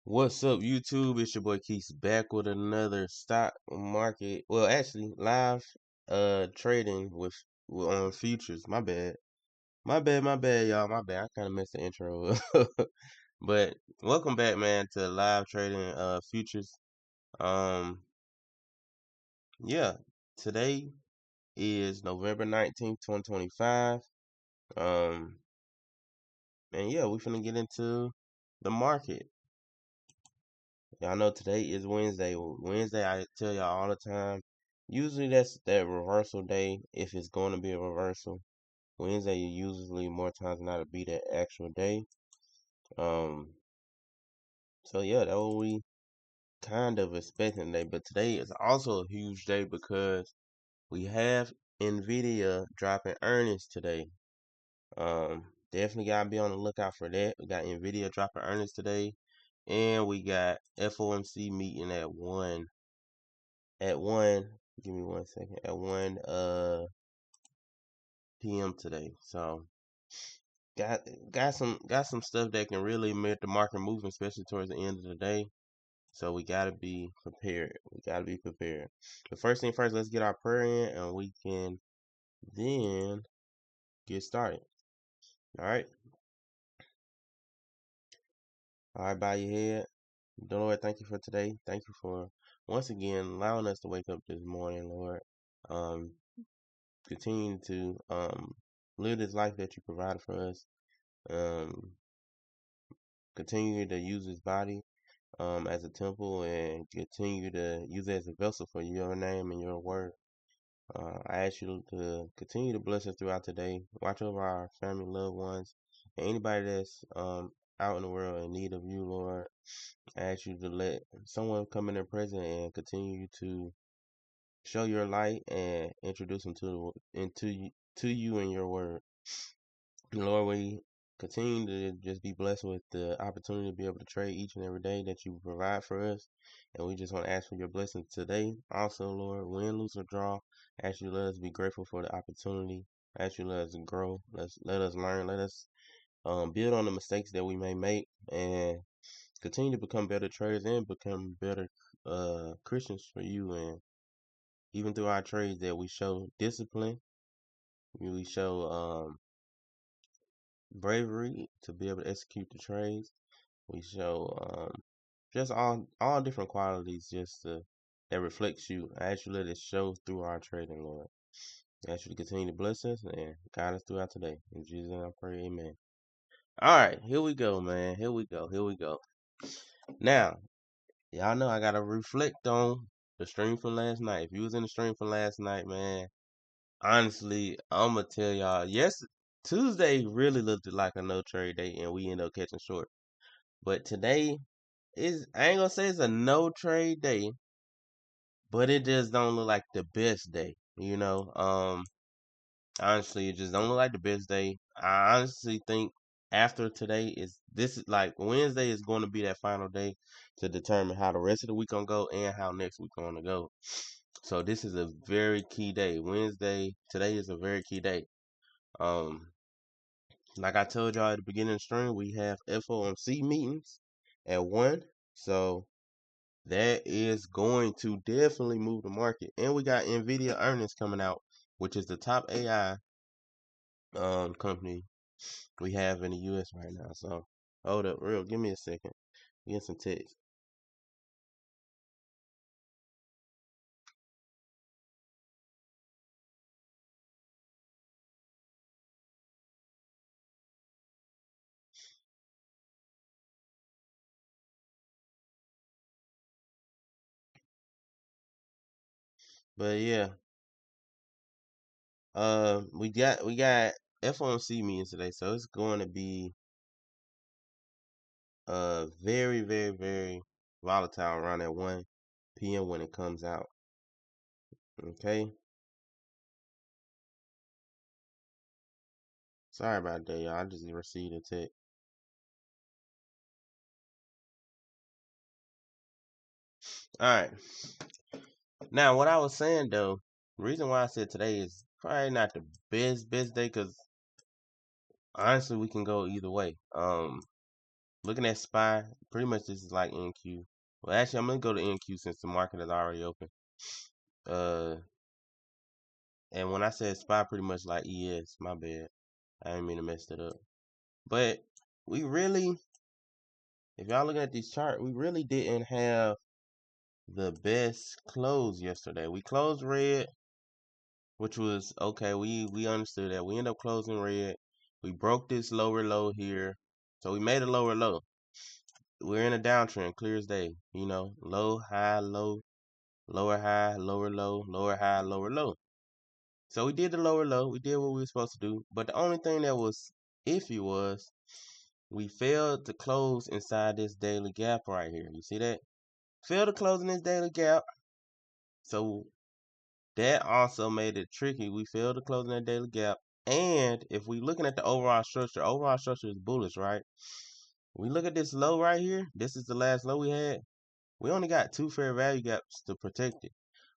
What's up, YouTube? It's your boy Keith back with another stock market. Well, actually, live trading on futures. My bad, y'all. My bad. I kind of messed the intro up. But welcome back, man, to live trading futures. Um, yeah, today is November 19th, 2025. Um, and yeah, we finna get into the market. Y'all know today is Wednesday. Wednesday, I tell y'all all the time. Usually that's that reversal day. If it's going to be a reversal, Wednesday usually more times than not to be that actual day. Um. So yeah, that what we kind of expecting today. But today is also a huge day because we have Nvidia dropping earnings today. Definitely gotta be on the lookout for that. We got Nvidia dropping earnings today, and we got FOMC meeting at 1. At 1, give me 1 second. At 1 p.m. today. So got some stuff that can really make the market move, especially towards the end of the day. So we gotta be prepared. We gotta be prepared. But first thing first, let's get our prayer in, and we can then get started. All right. All right, bow your head. Dear Lord, thank you for today. Thank you for once again allowing us to wake up this morning, Lord. Um, Continue to live this life that you provided for us. Um, Continue to use his body as a temple and continue to use it as a vessel for your name and your word. I ask you to continue to bless us throughout today. Watch over our family, loved ones, and anybody that's out in the world in need of you, Lord. I ask you to let someone come in their presence and continue to show your light and introduce them to you and your word. Lord, we continue to just be blessed with the opportunity to be able to trade each and every day that you provide for us. And we just want to ask for your blessings today. Also, Lord, win, lose, or draw, ask you to let us be grateful for the opportunity. Ask you to let us grow. Let us learn. Let us build on the mistakes that we may make and continue to become better traders and become better Christians for you. And even through our trades that we show discipline, we show bravery to be able to execute the trades. We show just all different qualities that reflects you. I ask you to let it show through our trading, Lord. I ask you to continue to bless us and guide us throughout today. In Jesus' name I pray, amen. All right, here we go, man. Here we go. Here we go. Now, y'all know I gotta reflect on the stream from last night. If you was in the stream from last night, man, honestly, I'ma tell y'all, yes, Tuesday really looked like a no trade day, and we ended up catching short. But today I ain't gonna say it's a no trade day, but it just don't look like the best day. Honestly, it just don't look like the best day. I honestly think after today this is like Wednesday is going to be that final day to determine how the rest of the week gonna go and how next week gonna go. So this is a very key day. Today is a very key day. Um, like I told y'all at the beginning of the stream, we have FOMC meetings at 1. So that is going to definitely move the market. And we got Nvidia earnings coming out, which is the top AI company we have in the US right now. So hold up, give me a second. Get some text. But yeah, we got FOMC meetings today, so it's going to be very, very, very volatile around at 1 p.m. when it comes out. Okay. Sorry about that, y'all. I just received a text. All right. Now, what I was saying though, the reason why I said today is probably not the best day, because honestly, we can go either way. looking at SPY, pretty much this is like NQ. Well, actually, I'm gonna go to NQ since the market is already open. Uh, and when I said SPY, pretty much like ES. My bad. I didn't mean to mess that up. But we really, if y'all looking at this chart, we really didn't have the best close yesterday. We closed red, which was okay. We understood that. We ended up closing red. We broke this lower low here, so we made a lower low. We're in a downtrend, clear as day. You know, low, high, low, lower high, lower low, lower high, lower low. So we did the lower low. We did what we were supposed to do. But the only thing that was iffy was we failed to close inside this daily gap right here. You see that? Failed to close in this daily gap. So that also made it tricky. We failed to close in that daily gap. And if we looking at the overall structure is bullish, right? We look at this low right here. This is the last low we had. We only got 2 fair value gaps to protect it.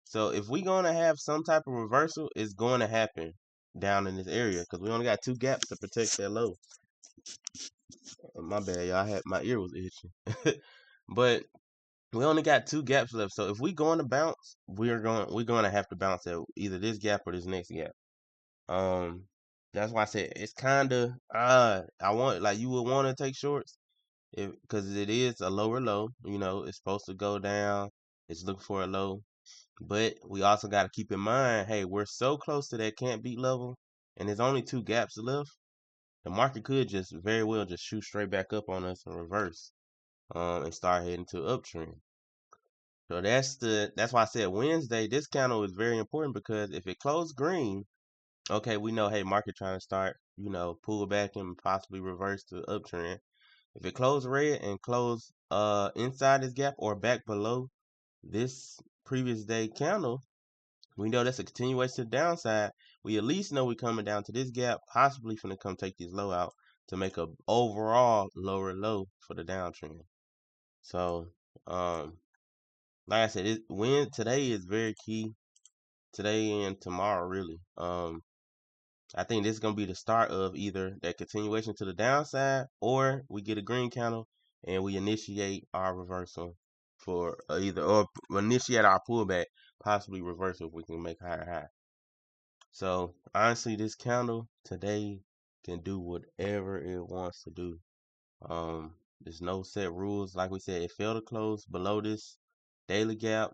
So if we going to have some type of reversal, it's going to happen down in this area because we only got 2 gaps to protect that low. My bad, y'all. My ear was itching. But we only got 2 gaps left. So if we going to bounce, we're going to have to bounce at either this gap or this next gap. That's why I said it's kind of I want like you would want to take shorts because it is a lower low. You know, it's supposed to go down. It's looking for a low. But we also got to keep in mind, hey, we're so close to that can't beat level, and there's only 2 gaps left. The market could just very well just shoot straight back up on us and reverse, and start heading to uptrend. So that's why I said Wednesday. This candle is very important because if it closed green, okay, we know, hey, market trying to start, pull back and possibly reverse to uptrend. If it closed red and closed inside this gap or back below this previous day candle, we know that's a continuation to the downside. We at least know we're coming down to this gap, possibly finna come take this low out to make a overall lower low for the downtrend. So, like I said, today is very key. Today and tomorrow, really. I think this is gonna be the start of either that continuation to the downside, or we get a green candle and we initiate our reversal for either or initiate our pullback, possibly reversal if we can make higher high. So honestly, this candle today can do whatever it wants to do. There's no set rules. Like we said, it failed to close below this daily gap.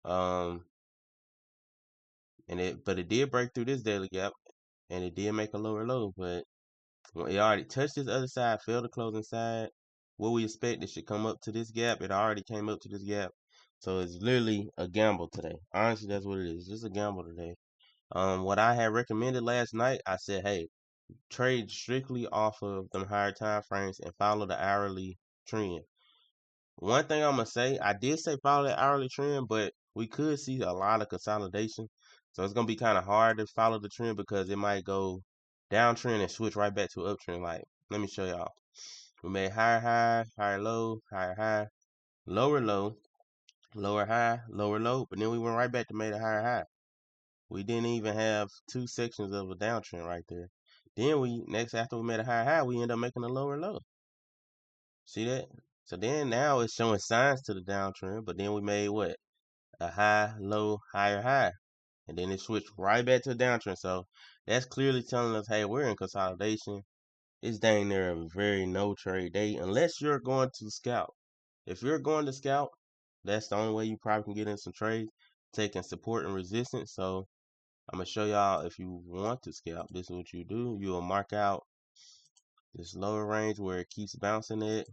Um, but it did break through this daily gap, and it did make a lower low. But when it already touched this other side, failed to close inside, what we expect it should come up to this gap. It already came up to this gap, so it's literally a gamble today. Honestly, that's what it is. Just a gamble today. What I had recommended last night, I said, hey, trade strictly off of them higher time frames and follow the hourly trend. One thing I'm gonna say, I did say follow the hourly trend, but we could see a lot of consolidation. So it's gonna be kind of hard to follow the trend because it might go downtrend and switch right back to uptrend. Like, let me show y'all. We made higher high, higher low, higher high, lower low, lower high, lower low, but then we went right back to made a higher high. We didn't even have 2 sections of a downtrend right there. Then after we made a higher high, we end up making a lower low. See that? So then now it's showing signs to the downtrend, but then we made what? A high, low, higher high. And then it switched right back to the downtrend. So that's clearly telling us, hey, we're in consolidation. It's dang near a very no trade day unless you're going to scalp. If you're going to scalp, that's the only way you probably can get in some trades, taking support and resistance. So I'm gonna show y'all if you want to scalp. This is what you do. You'll mark out this lower range where it keeps bouncing it.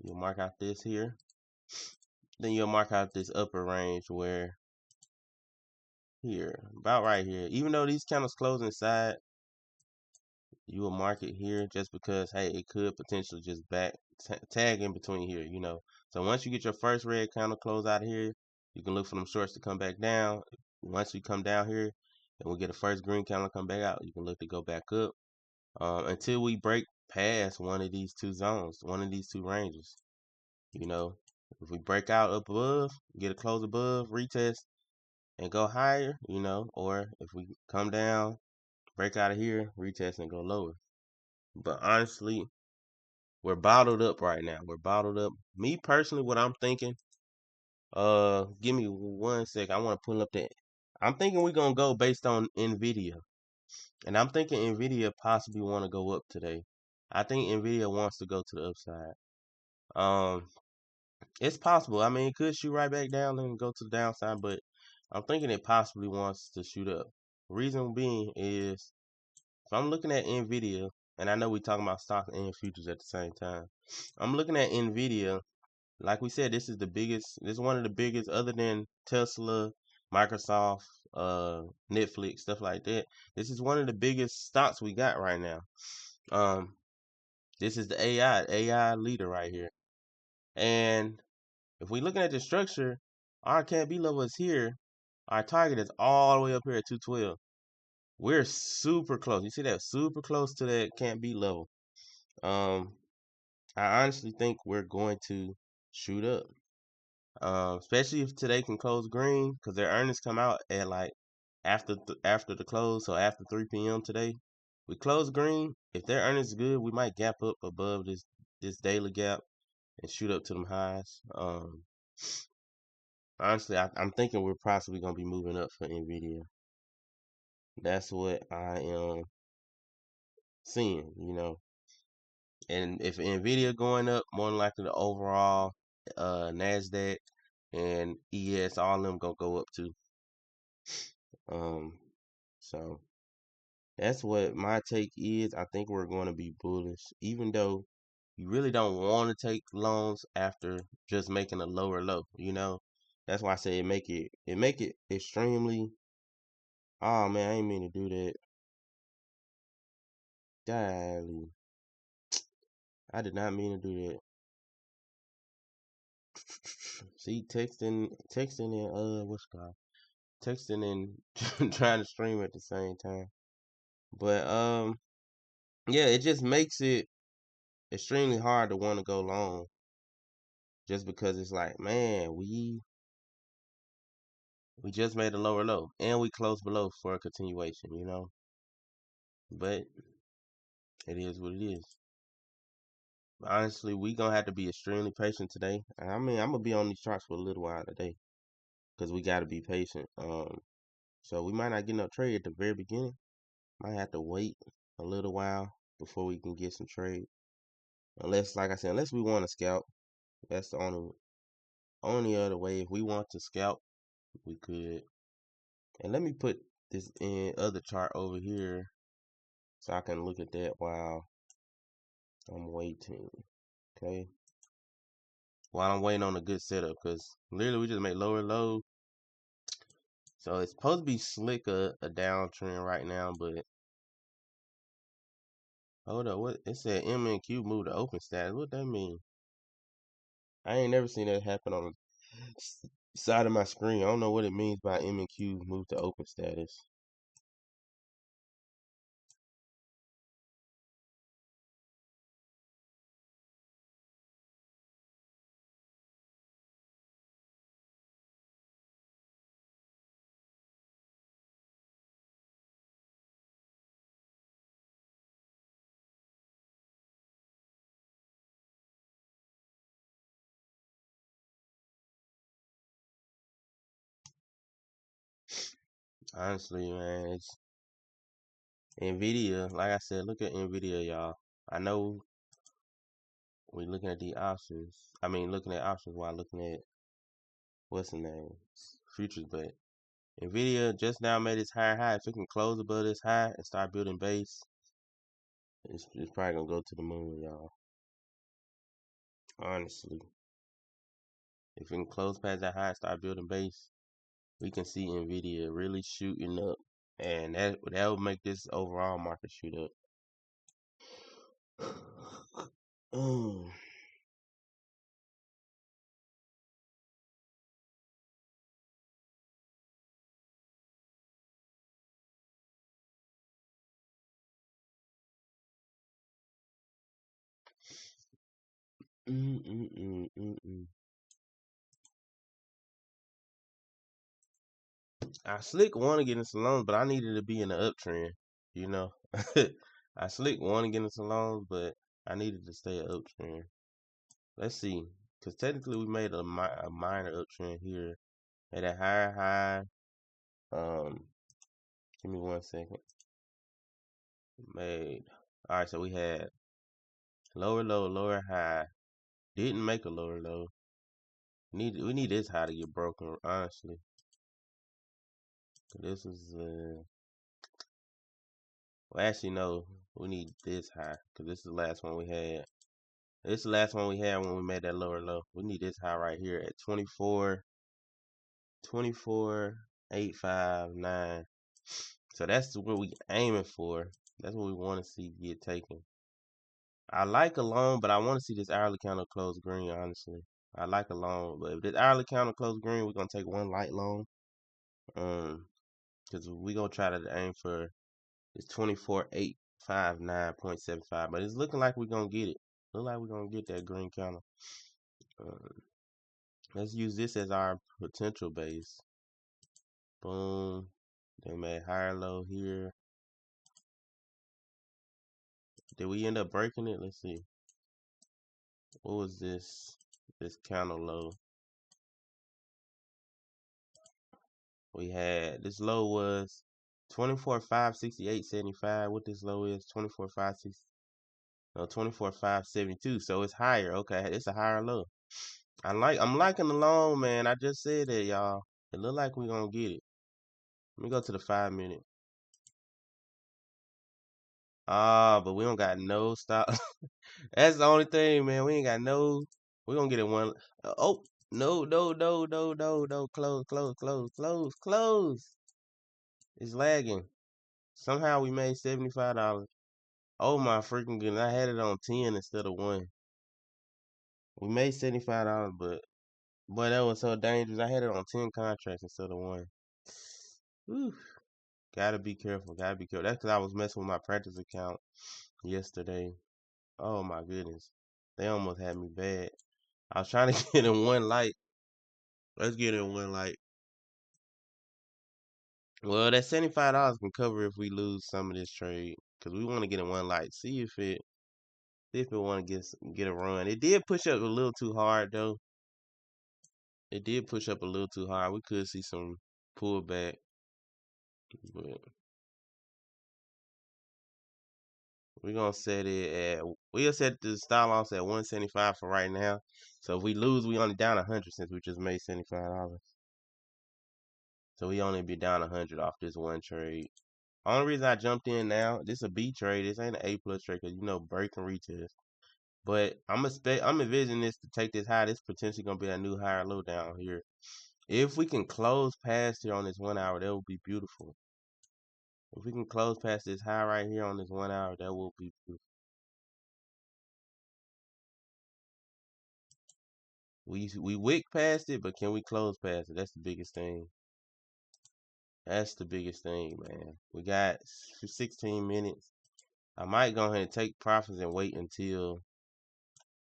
You'll mark out this here. Then you'll mark out this upper range where here, about right here. Even though these candles close inside, you will mark it here just because, hey, it could potentially just tag in between here. So once you get your first red candle close out here, you can look for them shorts to come back down. Once we come down here and we get a first green candle come back out, you can look to go back up until we break past one of these 2 zones, one of these 2 ranges. If we break out up above, get a close above, retest, and go higher, or if we come down, break out of here, retest and go lower. But honestly, we're bottled up right now. We're bottled up. Me personally, what I'm thinking, give me 1 sec. I want to pull up that. I'm thinking we're gonna go based on Nvidia. And I'm thinking Nvidia possibly want to go up today. I think Nvidia wants to go to the upside. Um, it's possible. I mean, it could shoot right back down and go to the downside, but I'm thinking it possibly wants to shoot up. Reason being is if I'm looking at Nvidia, and I know we're talking about stocks and futures at the same time. I'm looking at Nvidia. Like we said, this is the biggest. This is one of the biggest, other than Tesla, Microsoft, Netflix, stuff like that. This is one of the biggest stocks we got right now. Um, this is the AI leader right here. And if we're looking at the structure, our can't be level is here. Our target is all the way up here at 212. We're super close. You see that? Super close to that can't be level. Um, I honestly think we're going to shoot up. Especially if today can close green, because their earnings come out at like after the close, so after 3 p.m. today. We close green. If their earnings is good, we might gap up above this daily gap and shoot up to them highs. Honestly, I'm thinking we're possibly gonna be moving up for Nvidia. That's what I am seeing, And if Nvidia going up, more than likely the overall Nasdaq and ES, all of them gonna go up too. Um, so that's what my take is. I think we're going to be bullish, even though you really don't want to take loans after just making a lower low. That's why I say it make it extremely. Oh man, I ain't mean to do that. Golly, I did not mean to do that. See, texting and what's it called? Texting and trying to stream at the same time. But yeah, it just makes it extremely hard to want to go long, just because it's like, man, we just made a lower low and we closed below for a continuation. But it is what it is. Honestly, we gonna have to be extremely patient today. I mean, I'm gonna be on these charts for a little while today because we gotta be patient. So we might not get no trade at the very beginning. Might have to wait a little while before we can get some trade. Unless, like I said, unless we want to scalp, that's the only other way. If we want to scalp, we could. And let me put this in other chart over here so I can look at that while I'm waiting. Okay. While I'm waiting on a good setup, because literally we just made lower low. So it's supposed to be slick a downtrend right now, but hold up, what it said M and Q moved to open status. What that mean? I ain't never seen that happen on the side of my screen. I don't know what it means by M and Q moved to open status. Honestly, man, it's Nvidia. Like I said, look at Nvidia, y'all. I know we looking at the options. I mean, looking at options while looking at what's the name futures, but Nvidia just now made its higher high. If it can close above this high and start building base, it's probably gonna go to the moon, y'all. Honestly, if we can close past that high and start building base, we can see Nvidia really shooting up, and that would make this overall market shoot up. Mm. Mm, mm, mm, mm, mm. I slick want to get in Salon, but I needed to be in the uptrend. You know, I slick want to get into longs, but I needed to stay an uptrend. Let's see, because technically we made a minor uptrend here at a higher high. Give me 1 second. Made. All right, so we had lower low, lower high. Didn't make a lower low. We need this high to get broken, honestly. This is well, actually no, we need this high because this is the last one we had. This is the last one we had when we made that lower low. We need this high right here at 24,859. So that's what we aiming for. That's what we want to see get taken. I like a long, but I want to see this hourly candle close green, honestly. I like a long, but if this hourly candle close green, we're gonna take one light long. Because we gonna try to aim for this 24,859.75, but it's looking like we're gonna get it. Look like we're gonna get that green candle. Let's use this as our potential base. Boom. They made higher low here. Did we end up breaking it? Let's see. What was this? This candle low. We had this low was 24,568.75. What this low is 24,572. So it's higher. Okay, it's a higher low. I'm liking the long, man. I just said that, y'all. It look like we're gonna get it. Let me go to the 5 minute. But we don't got no stop. That's the only thing, man. We ain't got no. We gonna get it one. Oh, no, no, no, no, no, no. Close, close, close, close, close. It's lagging. Somehow we made $75. Oh my freaking goodness! I had it on 10 instead of 1. We made $75, but boy, that was so dangerous. I had it on 10 contracts instead of 1. Whew. Gotta be careful. Gotta be careful. That's because I was messing with my practice account yesterday. Oh my goodness. They almost had me bad. I was trying to get in one light. Let's get in one light. Well, that $75 can cover if we lose some of this trade. Cause we want to get in one light. See if it want to get a run. It did push up a little too hard though. It did push up a little too hard. We could see some pullback. But we're gonna set it at we'll set the style loss at 175 for right now. So if we lose, we only down 100 since we just made $75. So we only be down 100 off this one trade. Only reason I jumped in now, this a B trade. This ain't an A plus trade because break and retest. But I'm envisioning this to take this high. This potentially gonna be a new higher low down here. If we can close past here on this 1 hour, that would be beautiful. If we can close past this high right here on this 1 hour, that will be beautiful. We wick past it, but can we close past it? That's the biggest thing. That's the biggest thing, man. We got 16 minutes. I might go ahead and take profits and wait until.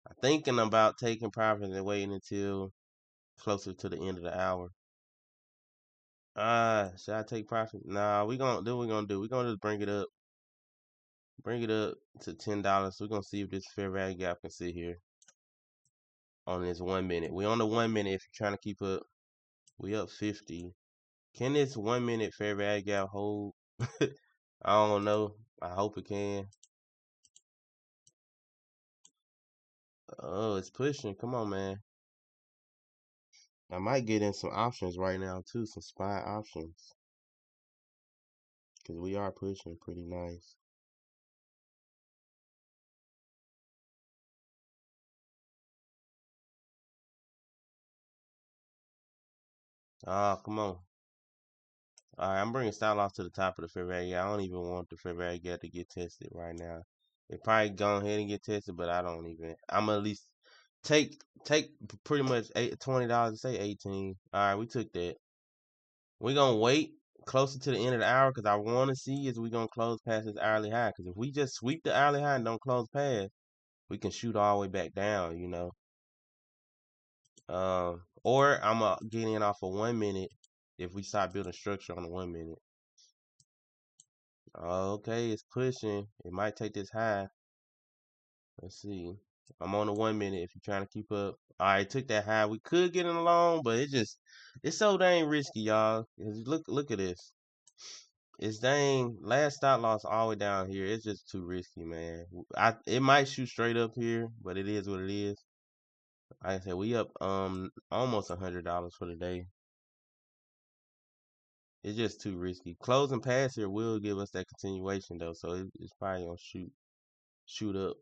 I'm thinking about taking profits and waiting until closer to the end of the hour. Should I take profits? Nah, we're gonna do. We're gonna just bring it up. Bring it up to $10. We're gonna see if this fair value gap can sit here on this 1 minute. We on the 1 minute if you're trying to keep up. We up 50. Can this 1 minute fair value gap hold? I don't know. I hope it can. Oh, it's pushing. Come on, man. I might get in some options right now too, some spy options. Cause we are pushing pretty nice. Come on. Alright, I'm bringing style loss to the top of the fair value. I don't even want the fair value gap to get tested right now. It probably go ahead and get tested, but I don't even. I'm gonna at least take pretty much $20. Say 18. All right, we took that. We gonna wait closer to the end of the hour because I want to see is we gonna close past this hourly high. Because if we just sweep the hourly high and don't close past, we can shoot all the way back down. Or I'm gonna get in off of 1 minute if we start building structure on the 1 minute. Okay, it's pushing. It might take this high. Let's see. I'm on the 1 minute if you're trying to keep up. All right, took that high. We could get in along, but it's so dang risky, y'all. 'Cause look at this. It's dang last stop loss all the way down here. It's just too risky, man. It might shoot straight up here, but it is what it is. Like I said, we up almost $100 for the day. It's just too risky. Closing pass here will give us that continuation though, so it's probably gonna shoot up.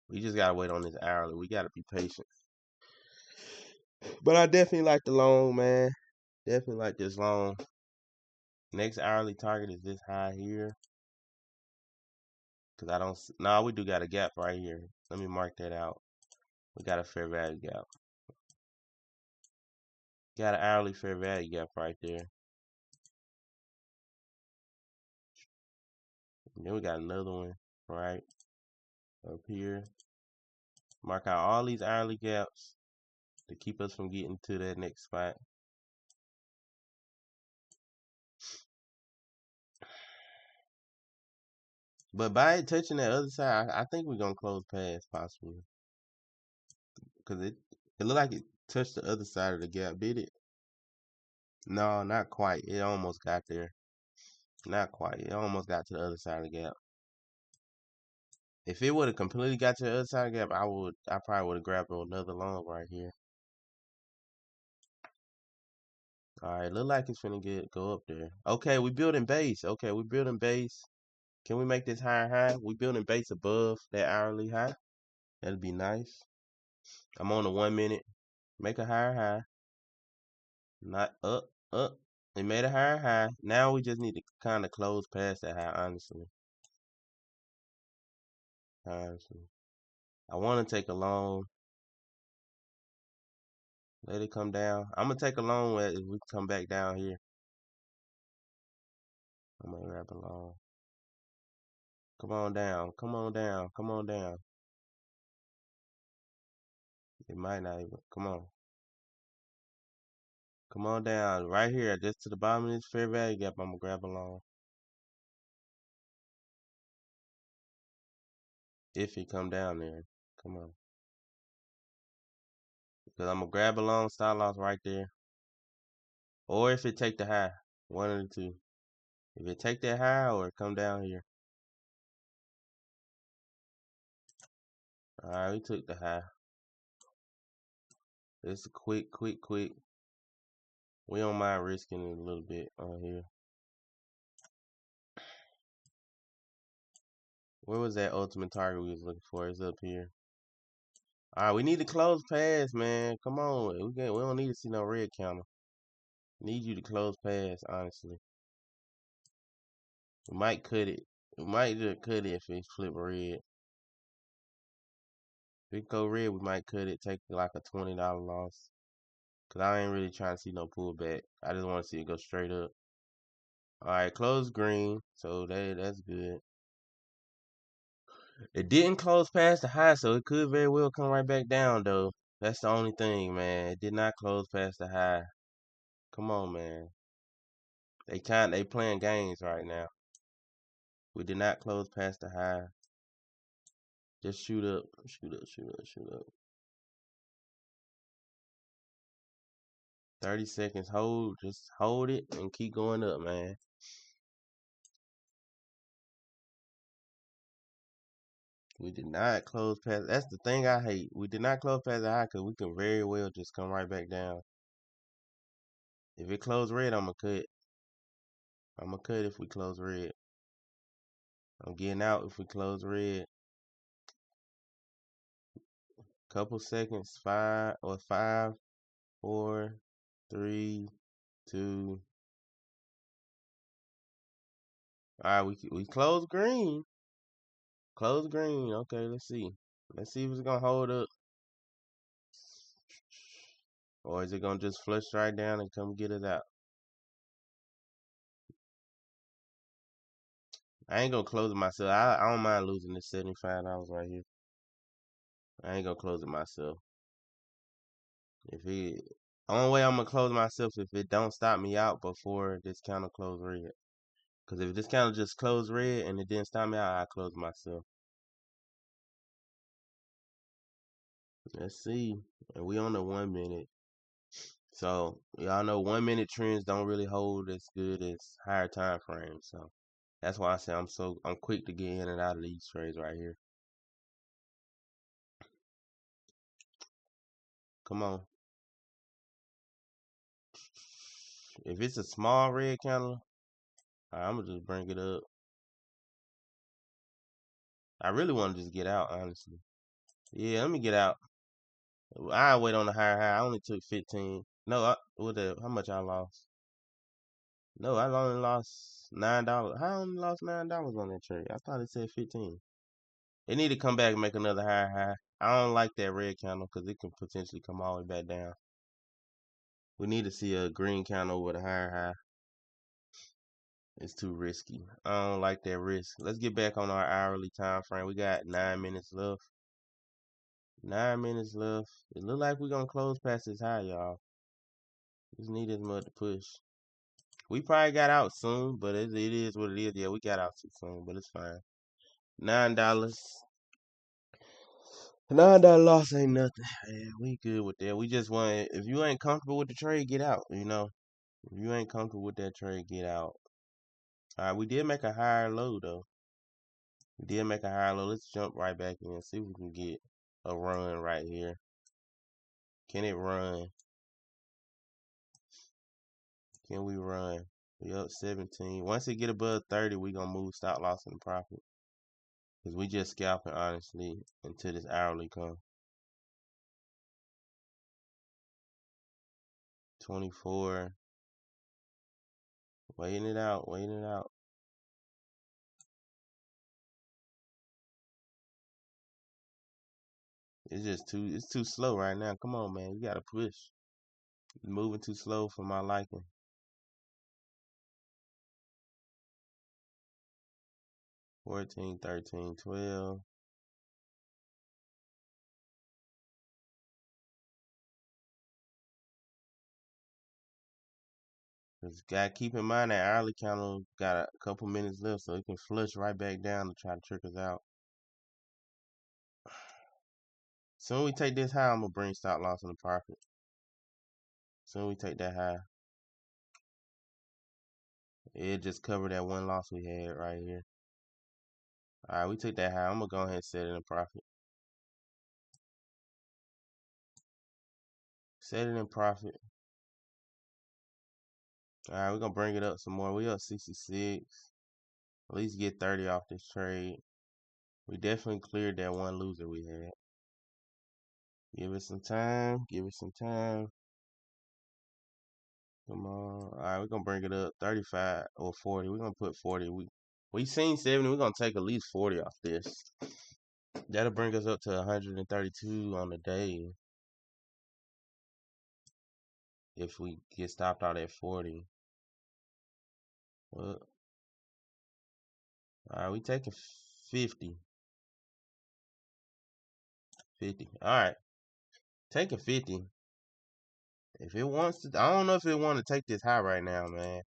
We just gotta wait on this hourly. We gotta be patient. But I definitely like the long, man. Definitely like this long. Next hourly target is this high here. Cause I don't. Nah, we do got a gap right here. Let me mark that out. We got a fair value gap. Got an hourly fair value gap right there. And then we got another one right up here. Mark out all these hourly gaps to keep us from getting to that next spot. But by it touching that other side, I think we're gonna close past possibly. Cause it looked like it touched the other side of the gap, did it? No, not quite. It almost got there. Not quite. It almost got to the other side of the gap. If it would have completely got to the other side of the gap, I probably would have grabbed another long right here. All right, look like it's finna go up there. Okay, we building base. Okay, we building base. Can we make this higher high? We building base above that hourly high. That'd be nice. I'm on the 1 minute. Make a higher high. Not up. We made a higher high. Now we just need to kind of close past that high, honestly. Honestly. I want to take a long. Let it come down. I'm going to take a long as we come back down here. I'm going to grab a long. Come on down. Come on down. Come on down. It might not even. Come on. Come on down. Right here, just to the bottom of this fair value gap, I'm going to grab a long. If it come down there. Come on. Because I'm going to grab a long stop loss right there. Or if it take the high. One of the two. If it take that high or it come down here. Alright, we took the high. It's a quick. We don't mind risking it a little bit on here. Where was that ultimate target we was looking for? It's up here. Alright, we need to close pass, man. Come on. We don't need to see no red counter. Need you to close pass, honestly. We might cut it. We might just cut it if it flip red. If it go red, we might cut it, take like a $20 loss. Cause I ain't really trying to see no pullback. I just want to see it go straight up. Alright, close green. So that's good. It didn't close past the high, so it could very well come right back down though. That's the only thing, man. It did not close past the high. Come on, man. They playing games right now. We did not close past the high. Just shoot up. 30 seconds. Just hold it and keep going up, man. We did not close past. That's the thing I hate. We did not close past the high because we can very well just come right back down. If it close red, I'm gonna cut. I'm gonna cut if we close red. I'm getting out if we close red. Couple seconds. 5, 4, 3, 2. All right, we close green. Close green. Okay, let's see. Let's see if it's gonna hold up. Or is it gonna just flush right down and come get us out? I ain't gonna close it myself. I don't mind losing this $75 right here. I ain't gonna close it myself. Only way I'm gonna close myself if it don't stop me out before this counter close red. Because if this candle just closed red and it didn't stop me out, I close myself. Let's see. And we on the 1 minute. So y'all know 1 minute trends don't really hold as good as higher time frames. So that's why I say I'm quick to get in and out of these trades right here. Come on. If it's a small red candle, I'm gonna just bring it up. I really want to just get out, honestly. Yeah, let me get out. I wait on the higher high. I only took 15. No, how much I lost? No, I only lost $9. I only lost $9 on that trade. I thought it said 15. They need to come back and make another higher high. I don't like that red candle because it can potentially come all the way back down. We need to see a green candle with a higher high. It's too risky. I don't like that risk. Let's get back on our hourly time frame. We got 9 minutes left. 9 minutes left. It look like we're gonna close past this high, y'all. Just need as much to push. We probably got out soon, but it is what it is. Yeah, we got out too soon, but it's fine. $9. $9 loss ain't nothing. Yeah, we good with that. We just want, if you ain't comfortable with the trade, get out. You know, if you ain't comfortable with that trade, get out. All right, we did make a higher low though. We did make a higher low. Let's jump right back in and see if we can get a run right here. Can it run? Can we run? We up 17. Once it get above 30, we gonna move stop loss and profit. Cause we just scalping honestly until this hourly come. 24. Waiting it out, waiting it out. It's too slow right now. Come on, man. You gotta push. It's moving too slow for my liking. 14, 13, 12. Just gotta keep in mind that hourly counter got a couple minutes left, so it can flush right back down to try to trick us out. Soon we take this high, I'm gonna bring stop loss in the profit. Soon we take that high. It just covered that one loss we had right here. Alright, we took that high. I'm gonna go ahead and set it in profit. Set it in profit. Alright, we're gonna bring it up some more. We up 66. At least get 30 off this trade. We definitely cleared that one loser we had. Give it some time. Give it some time. Come on. Alright, we're gonna bring it up 35 or 40. We're gonna put 40. We seen 70. We're gonna take at least 40 off this. That'll bring us up to 132 on the day. If we get stopped out at 40. Well, alright, we taking 50. 50. Alright. Taking 50. If it wants to, I don't know if it want to take this high right now, man.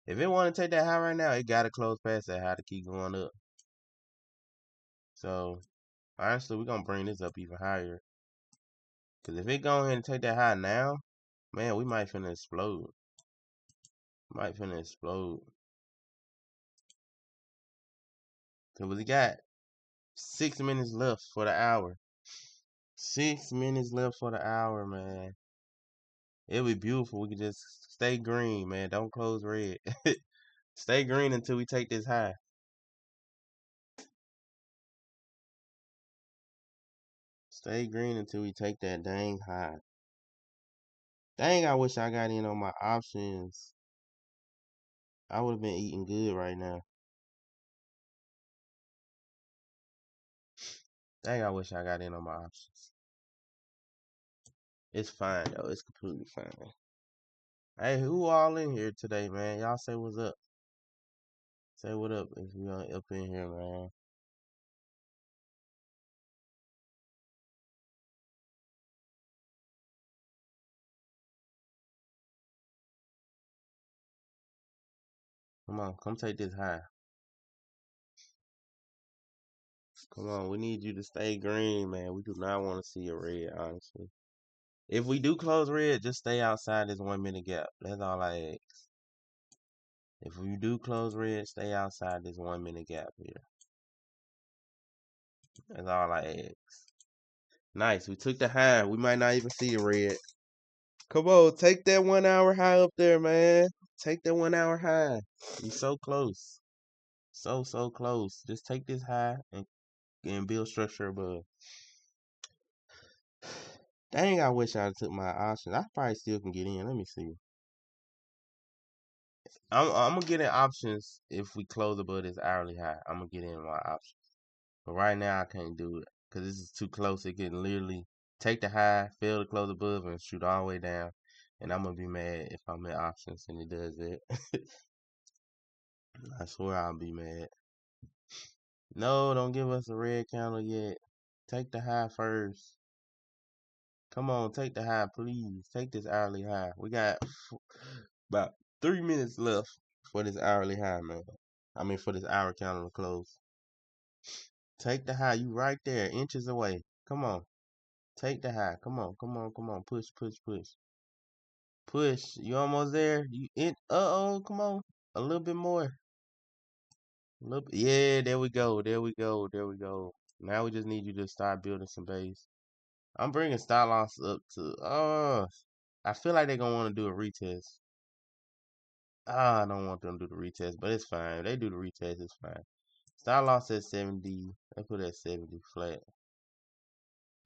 If it want to take that high right now, it gotta close past that high to keep going up. So, honestly, we're gonna bring this up even higher. Cause if it go ahead and take that high now, man, we might finna explode. Might finna explode. Cause we got 6 minutes left for the hour. 6 minutes left for the hour, man. It'll be beautiful. We can just stay green, man. Don't close red. Stay green until we take this high. Stay green until we take that dang high. Dang, I wish I got in on my options. I would have been eating good right now. Dang, I wish I got in on my options. It's fine, though. It's completely fine. Hey, who all in here today, man? Y'all say what's up. Say what up if you up in here, man. Come on, come take this high. Come on, we need you to stay green, man. We do not want to see a red, honestly. If we do close red, just stay outside this 1 minute gap. That's all I ask. If we do close red, stay outside this 1 minute gap here. That's all I ask. Nice. We took the high. We might not even see the red. Come on, take that 1 hour high up there, man. Take that 1 hour high. You so close. So close. Just take this high and build structure above. Dang, I wish I took my options. I probably still can get in. Let me see. I'm gonna get in options if we close above this hourly high. I'm gonna get in my options. But right now I can't do it because this is too close. It can literally take the high, fail to close above, and shoot all the way down. And I'm gonna be mad if I'm in options and it does that. I swear I'll be mad. No, don't give us a red candle yet. Take the high first. Come on, take the high, please. Take this hourly high. We got about 3 minutes left for this hourly high, man. I mean, for this hour candle to close. Take the high. You right there, inches away. Come on. Take the high. Come on, come on, come on. Push, push, push. Push. You almost there? You in? Uh-oh, come on. A little bit more. Yeah, there we go. There we go. There we go. Now we just need you to start building some base. I'm bringing stop loss up to. I feel like they're gonna want to do a retest. I don't want them to do the retest, but it's fine. If they do the retest, it's fine. Stop loss at 70. They put it at 70 flat.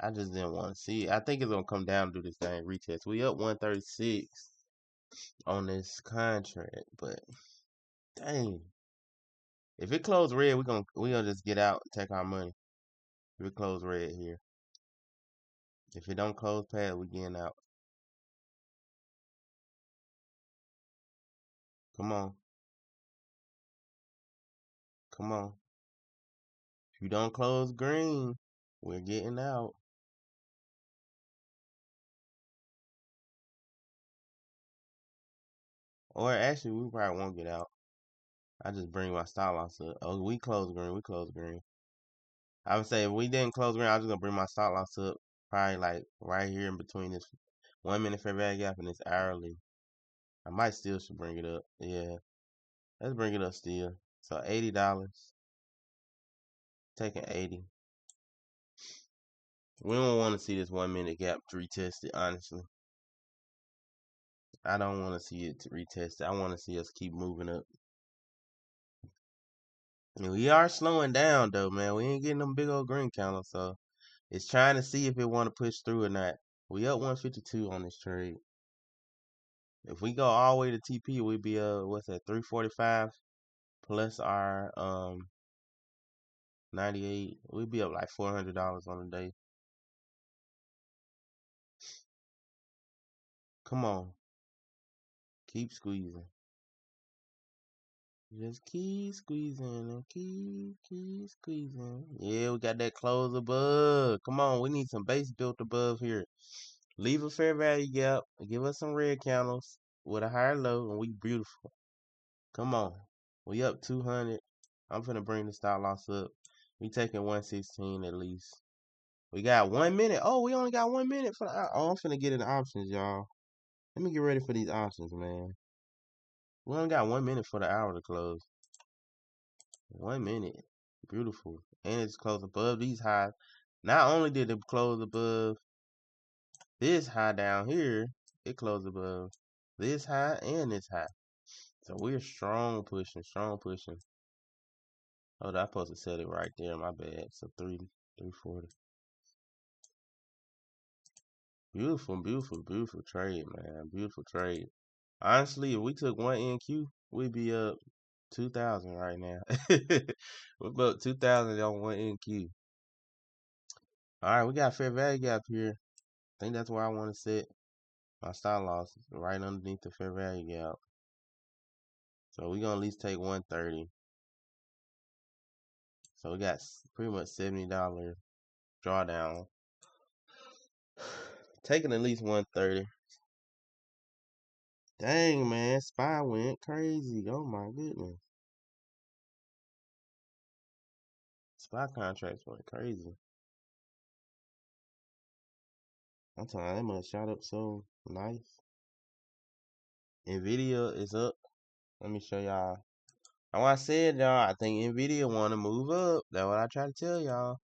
I just didn't want to see it. I think it's gonna come down to this thing retest. We up 136 on this contract, but dang. If it close red, we gonna just get out and take our money. If it close red here. If it don't close pad, we getting out. Come on. Come on. If you don't close green, we're getting out. Or actually, we probably won't get out. I just bring my stop loss up. Oh, we close green. We close green. I would say if we didn't close green, I was just gonna bring my stop loss up. Probably like right here in between this 1 minute fair value gap and this hourly. I might still should bring it up. Yeah. Let's bring it up still. So $80. Taking 80. We don't want to see this 1 minute gap retested, honestly. I don't want to see it retested. I want to see us keep moving up. And we are slowing down though, man. We ain't getting them big old green counters, so it's trying to see if it want to push through or not. We up 152 on this trade. If we go all the way to TP, we'd be what's that, 345 plus our 98. We'd be up like $400 on the day. Come on. Keep squeezing. Just keep squeezing and keep squeezing. Yeah, we got that close above. Come on, we need some base built above here. Leave a fair value gap. Give us some red candles with a higher low, and we beautiful. Come on. We up 200. I'm finna bring the stop loss up. We taking 116 at least. We got 1 minute. Oh, we only got 1 minute for the. Oh, I'm finna get in the options, y'all. Let me get ready for these options, man. We only got 1 minute for the hour to close. 1 minute. Beautiful. And it's closed above these highs. Not only did it close above this high down here, it closed above this high and this high. So we're strong pushing, strong pushing. Oh, I'm supposed to set it right there. My bad. So 340. Beautiful, beautiful, beautiful trade, man. Beautiful trade. Honestly, if we took one NQ, we'd be up 2,000 right now. We're up 2,000 on one NQ. All right, we got fair value gap here. I think that's where I want to set my stop loss, right underneath the fair value gap. So we're gonna at least take 130. So we got pretty much $70 drawdown. Taking at least 130. Dang, man, SPY went crazy. Oh my goodness. SPY contracts went crazy. I'm telling you, they must shot up so nice. Nvidia is up. Let me show y'all. Now I said y'all, I think Nvidia wanna move up. That's what I try to tell y'all.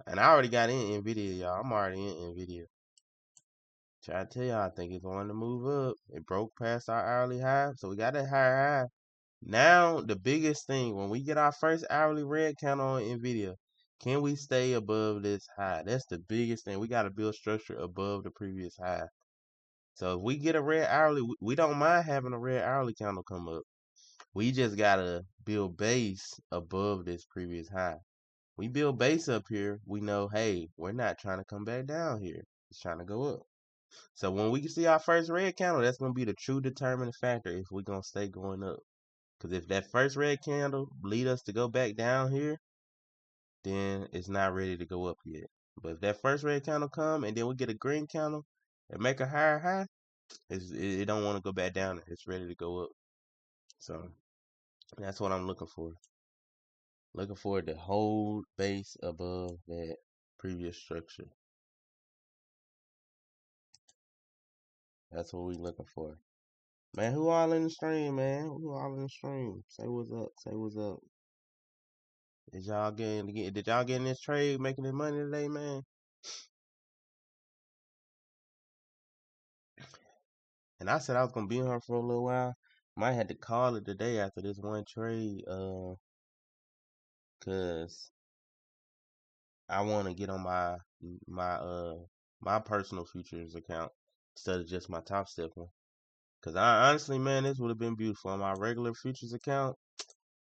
And I already got in Nvidia, y'all. I'm already in Nvidia. Try to tell y'all, I think it's wanting to move up. It broke past our hourly high, so we got a higher high. Now, the biggest thing, when we get our first hourly red candle on NVIDIA, can we stay above this high? That's the biggest thing. We got to build structure above the previous high. So if we get a red hourly, we don't mind having a red hourly candle come up. We just got to build base above this previous high. We build base up here, we know, hey, we're not trying to come back down here. It's trying to go up. So when we see our first red candle, that's going to be the true determining factor if we're going to stay going up. Because if that first red candle lead us to go back down here, then it's not ready to go up yet. But if that first red candle come and then we get a green candle and make a higher high, it don't want to go back down. It's ready to go up. So that's what I'm looking for. Looking for the whole base above that previous structure. That's what we looking for. Man, who all in the stream, man? Who all in the stream? Say what's up. Say what's up. Did y'all get in this trade making this money today, man? And I said I was gonna be on her for a little while. Might have to call it today after this one trade, cause I want to get on my my personal futures account instead of just my Top Step one. Cause I honestly, man, this would have been beautiful on my regular futures account.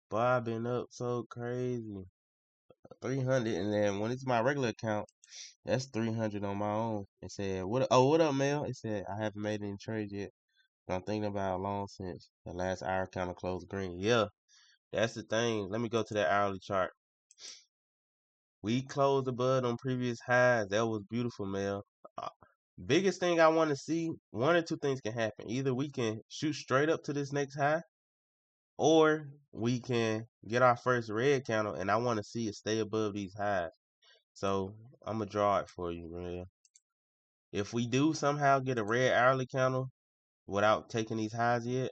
But I've been up so crazy, 300, and then when it's my regular account, that's 300 on my own. It said, "What? Oh, what up, Mel?" It said, "I haven't made any trades yet. But I'm thinking about a long since the last hour kind of closed green." Yeah, that's the thing. Let me go to that hourly chart. We closed above on previous highs. That was beautiful, Mel. Uh, Biggest thing I want to see, one or two things can happen. Either we can shoot straight up to this next high, or we can get our first red candle, and I want to see it stay above these highs. So I'm gonna draw it for you, man. If we do somehow get a red hourly candle without taking these highs yet,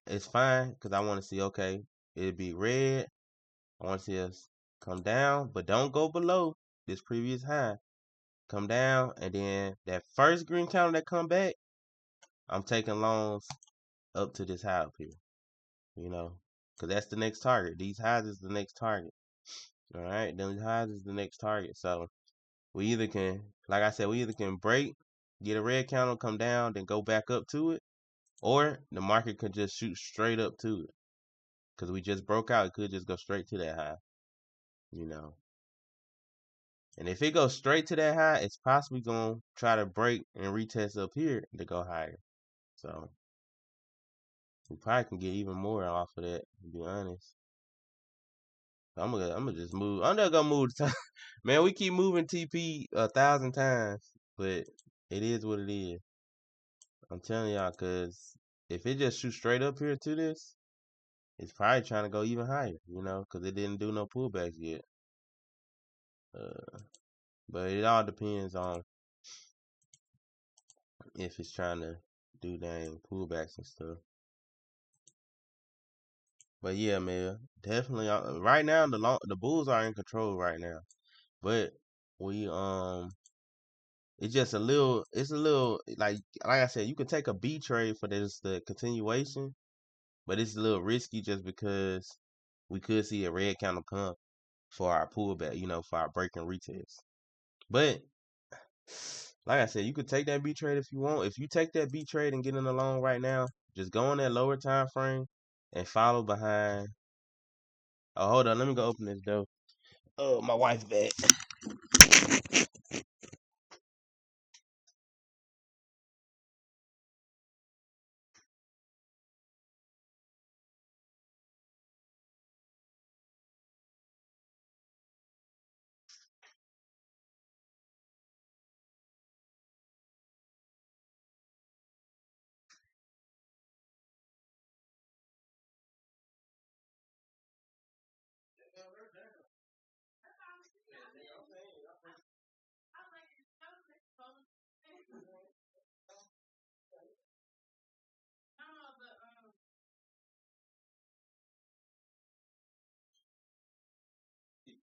it's fine because I want to see, okay, it'll be red. I want to see us come down, but don't go below this previous high. Come down, and then that first green candle that come back, I'm taking longs up to this high up here, you know, because that's the next target. These highs is the next target. All right, those highs is the next target. So we either can, like I said, we either can break, get a red candle, come down, then go back up to it, or the market could just shoot straight up to it. Because we just broke out, it could just go straight to that high, you know. And if it goes straight to that high, it's possibly going to try to break and retest up here to go higher. So we probably can get even more off of that, to be honest. So I'm gonna just move. I'm not gonna move the time. Man, we keep moving TP 1,000 times, but it is what it is. I'm telling y'all, cause if it just shoots straight up here to this, it's probably trying to go even higher, you know, cause it didn't do no pullbacks yet. Uh, but it all depends on if it's trying to do dang pullbacks and stuff. But yeah, man, definitely. Right now, the Bulls are in control right now, but we it's just a little. It's a little like I said, you can take a B trade for this the continuation, but it's a little risky just because we could see a red candle come for our pullback, you know, for our break and retest. But like I said, you could take that B trade if you want. If you take that B trade and get in the long right now, just go on that lower time frame and follow behind. Oh, hold on, let me go open this door. Oh, my wife's back.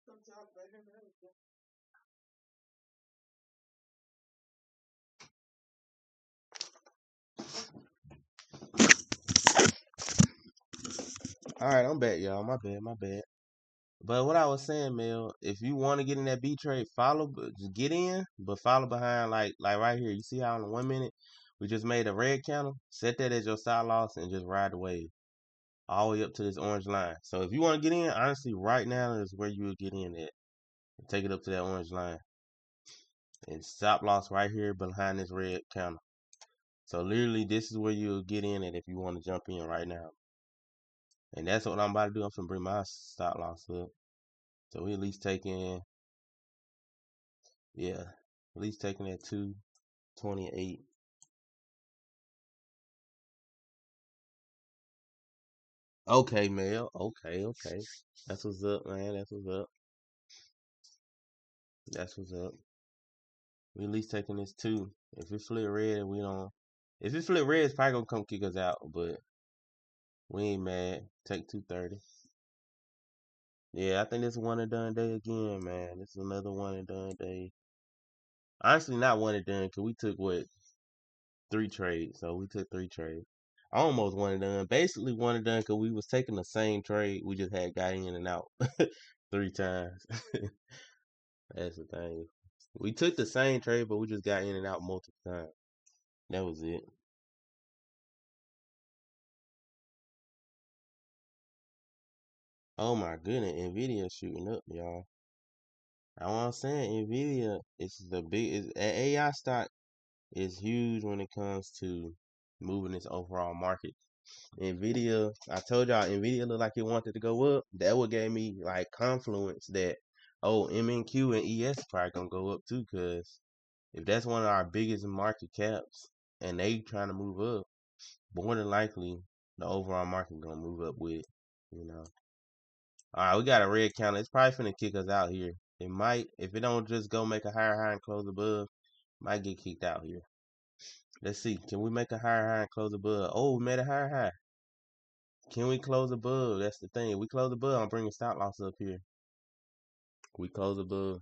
All right, I'm back, y'all. My bad, my bad. But what I was saying, Mel, if you want to get in that B trade, just get in, but follow behind, like right here. You see how in the 1 minute we just made a red candle? Set that as your stop loss and just ride the wave all the way up to this orange line. So if you want to get in, honestly, right now is where you would get in at. Take it up to that orange line and stop loss right here behind this red candle. So literally, this is where you'll get in at if you want to jump in right now. And that's what I'm about to do. I'm gonna bring my stop loss up. So we at least taking, yeah, at least taking that 228. Okay, Mel. Okay, okay. That's what's up, man. That's what's up. That's what's up. We at least taking this two. If it flip red, we don't. If it flip red, it's probably gonna come kick us out. But we ain't mad. Take 230. Yeah, I think this is one and done day again, man. This is another one and done day. Honestly, not one and done, because we took what, 3 trades. So we took 3 trades. Almost one and done. Basically one and done because we was taking the same trade. We just had got in and out 3 times. That's the thing. We took the same trade, but we just got in and out multiple times. That was it. Oh my goodness, Nvidia shooting up, y'all. That's what I'm saying. Nvidia is the big AI stock is huge when it comes to moving this overall market. Nvidia, I told y'all Nvidia looked like it wanted to go up. That what gave me like confluence that MNQ and ES probably gonna go up too. Cause if that's one of our biggest market caps and they trying to move up, more than likely the overall market gonna move up with it, you know. All right, we got a red counter. It's probably finna kick us out here. It might, if it don't just go make a higher high and close above, might get kicked out here. Let's see. Can we make a higher high and close above? Oh, we made a higher high. Can we close above? That's the thing. If we close above, I'm bringing stop loss up here. We close above.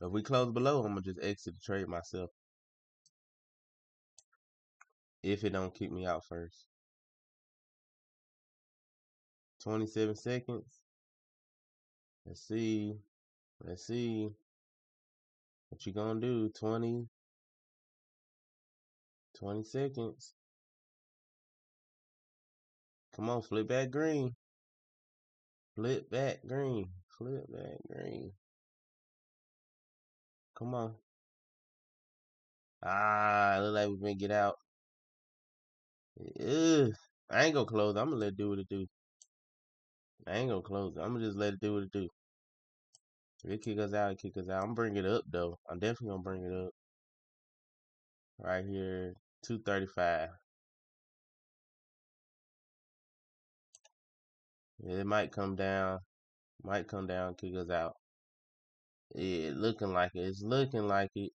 If we close below, I'm gonna just exit the trade myself. If it don't kick me out first. 27 seconds. Let's see. Let's see. What you gonna do? 20 seconds. Come on, flip back green. Flip back green. Flip back green. Come on. Ah, look like we finna get out. Ugh. I ain't gonna close. I'm gonna let it do what it do. I ain't gonna close it. I'm gonna just let it do what it do. If it kick us out, it kick us out. I'm gonna bring it up though. I'm definitely gonna bring it up. Right here, 235. It might come down. Might come down, kick us out. Yeah, looking like it. It's looking like it.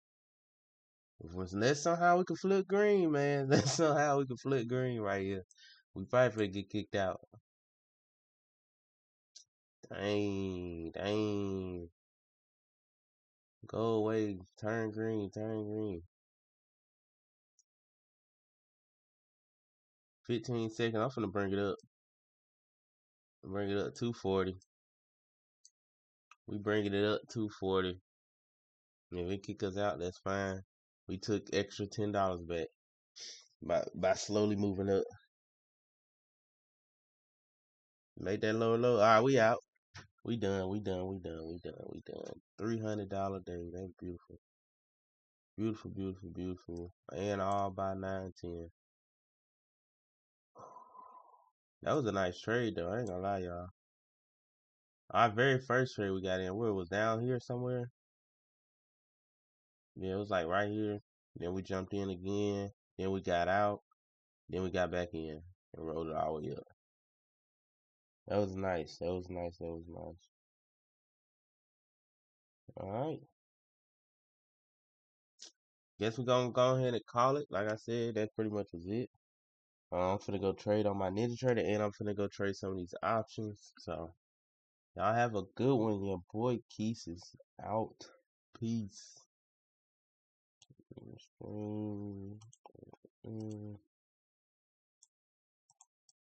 Let's somehow we can flip green, man. Let's somehow we can flip green right here. We probably finna get kicked out. Dang, dang. Go away. Turn green, turn green. 15 seconds. I'm finna bring it up. Bring it up 240. We bringing it up 240. If it kick us out, that's fine. We took extra $10 back by slowly moving up. Make that lower low. All right, we out. We done. We done. We done. We done. We done. $300 day. That's beautiful. Beautiful, beautiful, beautiful. And all by 9-10. That was a nice trade though. I ain't gonna lie, y'all. Our very first trade we got in, where it was down here somewhere. Yeah, it was like right here. Then we jumped in again. Then we got out. Then we got back in and rolled it all the way up. That was nice. That was nice. That was nice. All right. Guess we're gonna go ahead and call it. Like I said, that pretty much was it. I'm finna go trade on my Ninja Trader, and I'm finna go trade some of these options. So y'all have a good one. Your boy Keys is out. Peace.